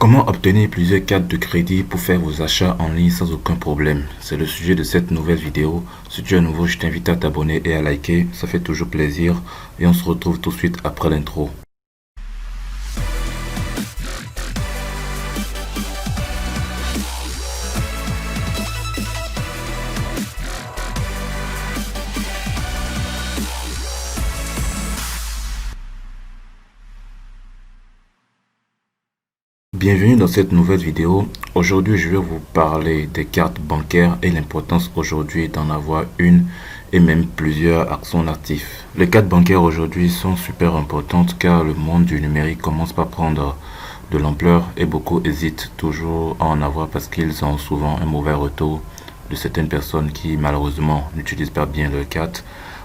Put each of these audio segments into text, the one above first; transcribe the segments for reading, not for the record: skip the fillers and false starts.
Comment obtenir plusieurs cartes de crédit pour faire vos achats en ligne sans aucun problème? C'est le sujet de cette nouvelle vidéo. Si tu es nouveau, je t'invite à t'abonner et à liker, ça fait toujours plaisir. Et on se retrouve tout de suite après l'intro. Bienvenue dans cette nouvelle vidéo. Aujourd'hui, je vais vous parler des cartes bancaires et l'importance aujourd'hui d'en avoir une et même plusieurs à son actif. Les cartes bancaires aujourd'hui sont super importantes car le monde du numérique commence par prendre de l'ampleur et beaucoup hésitent toujours à en avoir parce qu'ils ont souvent un mauvais retour de certaines personnes qui malheureusement n'utilisent pas bien leur carte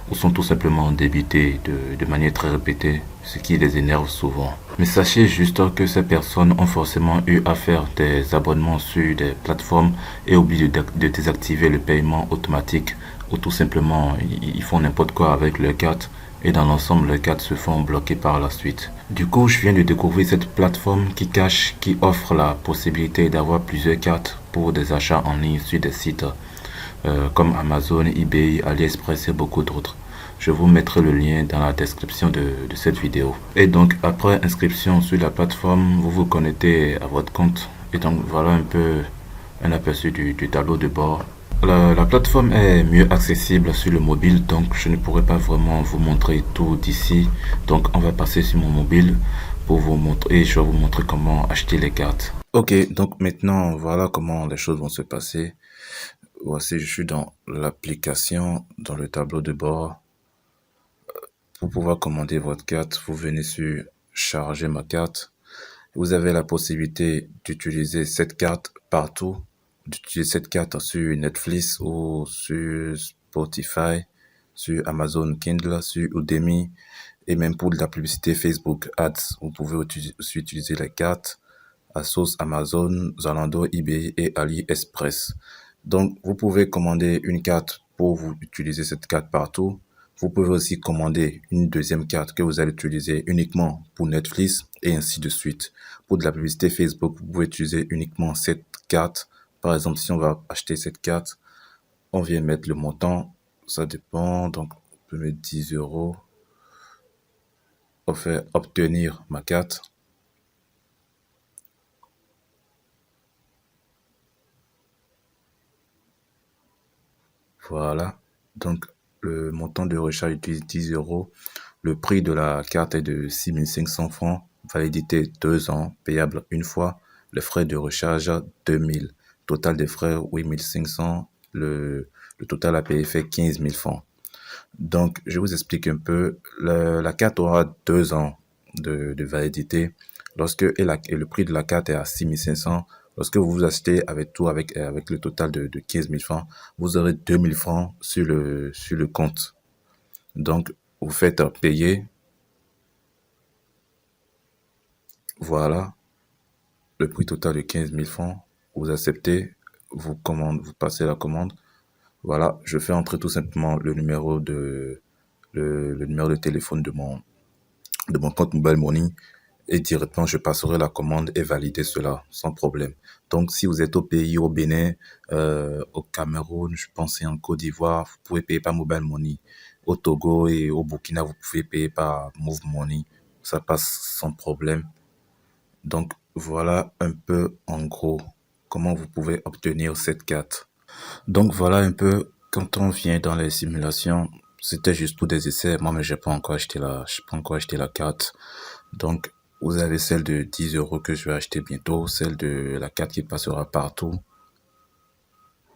ou sont tout simplement débités de manière très répétée, ce qui les énerve souvent. Mais sachez juste que ces personnes ont forcément eu à faire des abonnements sur des plateformes et oublient de désactiver le paiement automatique ou tout simplement ils font n'importe quoi avec leur carte et dans l'ensemble leurs cartes se font bloquer par la suite. Du coup, je viens de découvrir cette plateforme qui offre la possibilité d'avoir plusieurs cartes pour des achats en ligne sur des sites comme Amazon, eBay, AliExpress et beaucoup d'autres. Je vous mettrai le lien dans la description de cette vidéo. Et donc, après inscription sur la plateforme, vous vous connectez à votre compte. Et donc, voilà un peu un aperçu du tableau de bord. La plateforme est mieux accessible sur le mobile, donc je ne pourrai pas vraiment vous montrer tout d'ici. Donc, on va passer sur mon mobile pour vous montrer, et je vais vous montrer comment acheter les cartes. Ok, donc maintenant, voilà comment les choses vont se passer. Voici, je suis dans l'application, dans le tableau de bord. Pour pouvoir commander votre carte, vous venez sur charger ma carte. Vous avez la possibilité d'utiliser cette carte partout, d'utiliser cette carte sur Netflix ou sur Spotify, sur Amazon Kindle, sur Udemy et même pour de la publicité Facebook Ads. Vous pouvez aussi utiliser la carte à sauce Amazon, Zalando, eBay et AliExpress. Donc, vous pouvez commander une carte pour vous utiliser cette carte partout. Vous pouvez aussi commander une deuxième carte que vous allez utiliser uniquement pour Netflix et ainsi de suite. Pour de la publicité Facebook, vous pouvez utiliser uniquement cette carte. Par exemple, si on va acheter cette carte, on vient mettre le montant. Ça dépend. Donc, on peut mettre 10 euros. On fait obtenir ma carte. Voilà. Donc, le montant de recharge utilise 10 euros. Le prix de la carte est de 6500 francs. Validité 2 ans, payable une fois. Les frais de recharge 2000. Total des frais 8500. Le total à payer fait 15 000 francs. Donc, je vous explique un peu. La carte aura 2 ans de validité. Et le prix de la carte est à 6500. Lorsque vous achetez avec tout, avec le total de 15 000 francs, vous aurez 2 000 francs sur le compte. Donc, vous faites payer. Voilà. Le prix total de 15 000 francs. Vous acceptez. Vous passez la commande. Voilà. Je fais entrer tout simplement le numéro de téléphone de mon compte Mobile Money et directement je passerai la commande et valider cela sans problème. Donc si vous êtes au pays, au Bénin, au Cameroun, je pense et en Côte d'Ivoire, vous pouvez payer par Mobile Money. Au Togo et au Burkina, vous pouvez payer par Move Money. Ça passe sans problème. Donc voilà un peu en gros comment vous pouvez obtenir cette carte. Donc voilà un peu quand on vient dans les simulations, c'était juste pour des essais. Moi, mais j'ai pas encore acheté la carte. Donc, vous avez celle de 10 euros que je vais acheter bientôt, celle de la carte qui passera partout.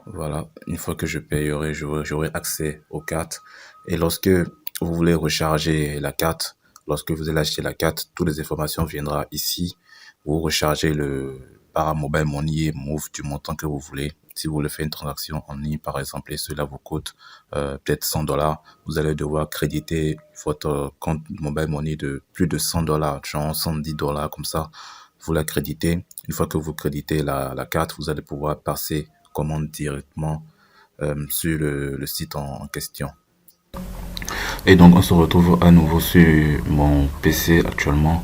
Voilà. Une fois que je payerai, j'aurai accès aux cartes. Et lorsque vous voulez recharger la carte, lorsque vous allez acheter la carte, toutes les informations viendront ici. Vous rechargez par Mobile Money et Move du montant que vous voulez. Si vous voulez faire une transaction en ligne, par exemple, et cela vous coûte peut-être 100 dollars, vous allez devoir créditer votre compte Mobile Money de plus de 100 dollars, genre 110 dollars comme ça. Vous la créditez. Une fois que vous créditez la carte, vous allez pouvoir passer commande directement sur le site en question. Et donc on se retrouve à nouveau sur mon PC actuellement.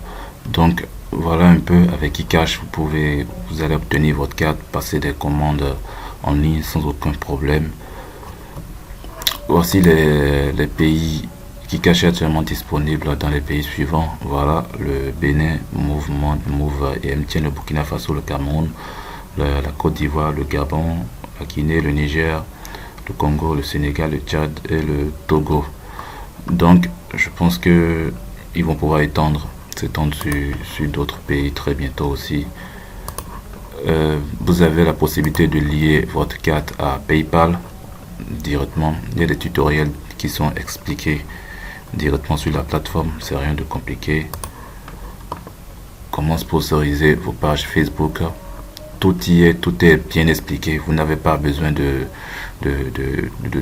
Donc voilà un peu avec Kikash, vous allez obtenir votre carte, passer des commandes en ligne sans aucun problème. Voici les pays. Kikash est actuellement disponible dans les pays suivants. Voilà, le Bénin, Move et MTN, le Burkina Faso, le Cameroun, la Côte d'Ivoire, le Gabon, la Guinée, le Niger, le Congo, le Sénégal, le Tchad et le Togo. Donc, je pense que ils vont pouvoir s'étendre sur d'autres pays très bientôt aussi. Vous avez la possibilité de lier votre carte à PayPal directement. Il y a des tutoriels qui sont expliqués directement sur la plateforme, c'est rien de compliqué. Comment sponsoriser vos pages Facebook, tout est bien expliqué. Vous n'avez pas besoin de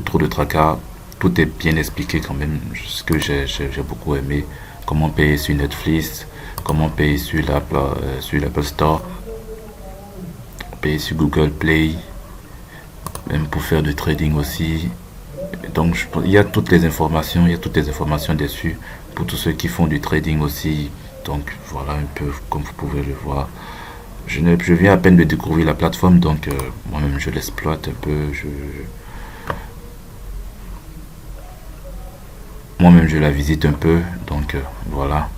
trop de tracas. Tout est bien expliqué quand même, ce que j'ai beaucoup aimé. Comment payer sur Netflix, comment payer sur l'Apple Store, payer sur Google Play, même pour faire du trading aussi. Donc il y a toutes les informations, dessus pour tous ceux qui font du trading aussi. Donc voilà un peu comme vous pouvez le voir. Je viens à peine de découvrir la plateforme, donc moi-même je l'exploite un peu. Moi-même je la visite un peu, donc voilà.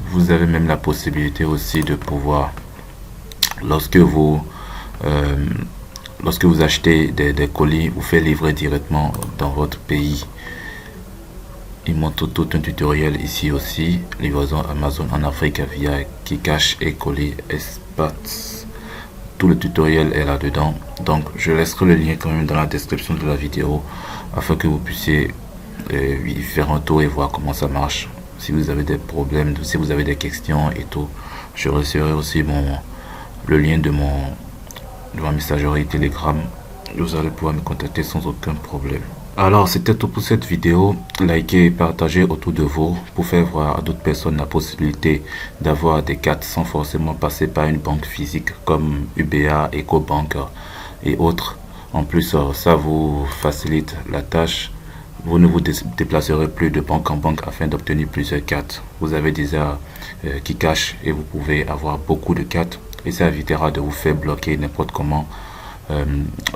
Vous avez même la possibilité aussi de pouvoir, lorsque vous euh, lorsque vous achetez des colis, vous faites livrer directement dans votre pays. Il montre tout un tutoriel ici aussi, livraison Amazon en Afrique via Kikash et colis Expats. Tout le tutoriel est là-dedans. Donc je laisserai le lien quand même dans la description de la vidéo afin que vous puissiez y faire un tour et voir comment ça marche. Si vous avez des problèmes, si vous avez des questions et tout, je laisserai aussi le lien de ma messagerie Telegram. Vous allez pouvoir me contacter sans aucun problème. Alors c'était tout pour cette vidéo. Likez et partagez autour de vous pour faire voir à d'autres personnes la possibilité d'avoir des cartes sans forcément passer par une banque physique comme UBA, EcoBank et autres. En plus, ça vous facilite la tâche. Vous ne vous déplacerez plus de banque en banque afin d'obtenir plusieurs cartes. Vous avez déjà Kikash et vous pouvez avoir beaucoup de cartes et ça évitera de vous faire bloquer n'importe comment.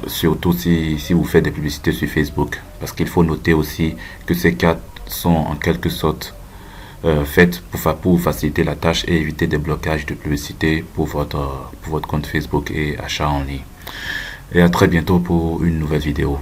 Surtout si vous faites des publicités sur Facebook, parce qu'il faut noter aussi que ces cartes sont en quelque sorte faites pour vous faciliter la tâche et éviter des blocages de publicité pour votre compte Facebook et achat en ligne. Et à très bientôt pour une nouvelle vidéo.